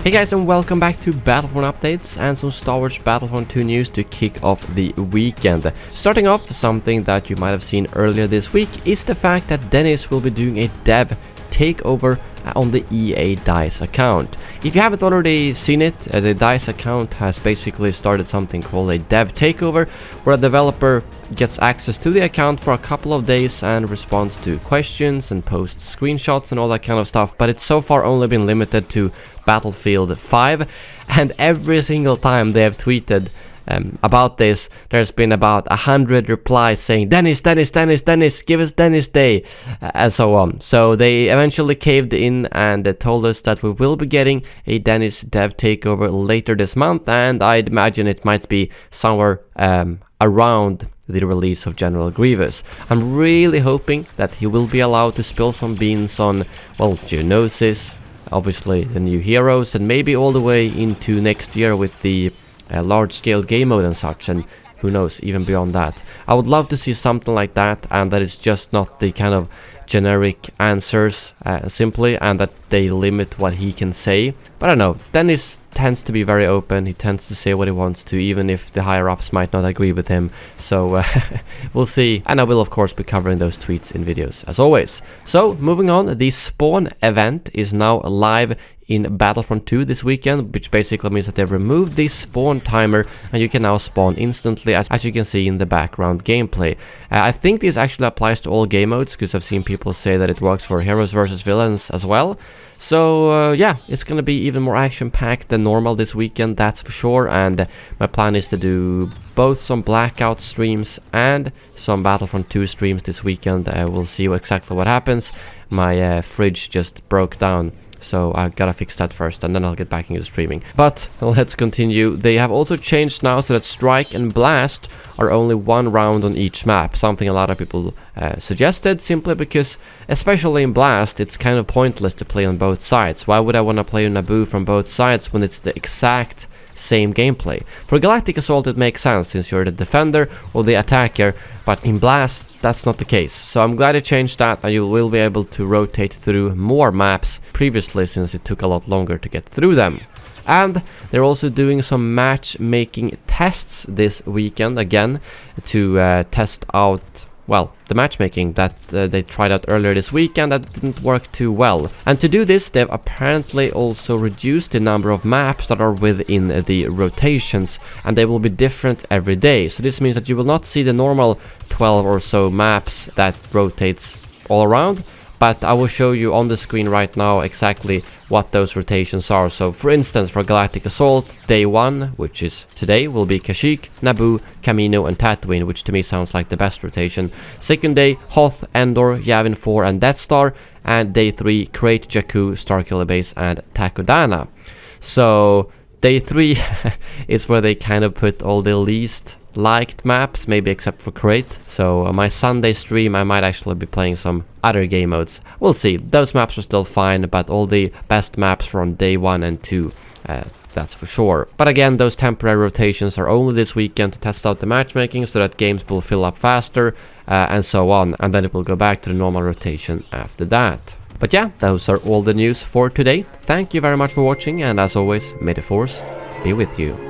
Hey guys, and welcome back to Battlefront Updates and some Star Wars Battlefront 2 news to kick off the weekend. Starting off, something that you might have seen earlier this week is the fact that Dennis will be doing a dev takeover on the EA DICE account. If you haven't already seen it, the DICE account has basically started something called a dev takeover, where a developer gets access to the account for a couple of days and responds to questions and posts screenshots and all that kind of stuff, but it's so far only been limited to Battlefield 5, and every single time they have tweeted about this, there's been about 100 replies saying Dennis, give us Dennis Day, and so on. So they eventually caved in and told us that we will be getting a Dennis dev takeover later this month, and I'd imagine it might be somewhere around the release of General Grievous. I'm really hoping that he will be allowed to spill some beans on, well, Geonosis, obviously the new heroes, and maybe all the way into next year with the large-scale game mode and such, and who knows, even beyond that. I would love to see something like that, and that it's just not the kind of generic answers simply, and that they limit what he can say. But I don't know, Dennis tends to be very open, he tends to say what he wants to, even if the higher-ups might not agree with him, so we'll see. And I will of course be covering those tweets in videos, as always. So, moving on, the Spawn event is now live in Battlefront 2 this weekend, which basically means that they've removed the spawn timer and you can now spawn instantly, as you can see in the background gameplay. I think this actually applies to all game modes, because I've seen people say that it works for heroes versus villains as well. So yeah, it's gonna be even more action-packed than normal this weekend, that's for sure, and my plan is to do both some Blackout streams and some Battlefront 2 streams this weekend. We'll see exactly what happens. My fridge just broke down, so I gotta fix that first, and then I'll get back into streaming. But let's continue. They have also changed now so that Strike and Blast are only one round on each map, something a lot of people suggested, simply because, especially in Blast, it's kind of pointless to play on both sides. Why would I want to play Naboo from both sides when it's the exact same gameplay? For Galactic Assault it makes sense, since you're the defender or the attacker, but in Blast that's not the case. So I'm glad it changed that, and you will be able to rotate through more maps previously, since it took a lot longer to get through them. And they're also doing some matchmaking tests this weekend again, to test out, well, the matchmaking that they tried out earlier this weekend that didn't work too well. And to do this, they've apparently also reduced the number of maps that are within the rotations, and they will be different every day. So this means that you will not see the normal 12 or so maps that rotates all around, but I will show you on the screen right now exactly what those rotations are. So for instance, for Galactic Assault, day 1, which is today, will be Kashyyyk, Naboo, Kamino and Tatooine, which to me sounds like the best rotation. Second day, Hoth, Endor, Yavin 4 and Death Star. And day 3, Krayt, Jakku, Starkiller Base and Takodana. So day 3 is where they kind of put all the least liked maps, maybe except for Krayt. So my Sunday stream I might actually be playing some other game modes. We'll see. Those maps are still fine, but all the best maps from day 1 and 2, that's for sure. But again, those temporary rotations are only this weekend to test out the matchmaking, so that games will fill up faster, and so on, and then it will go back to the normal rotation after that. But yeah, those are all the news for today. Thank you very much for watching, and as always, may the Force be with you.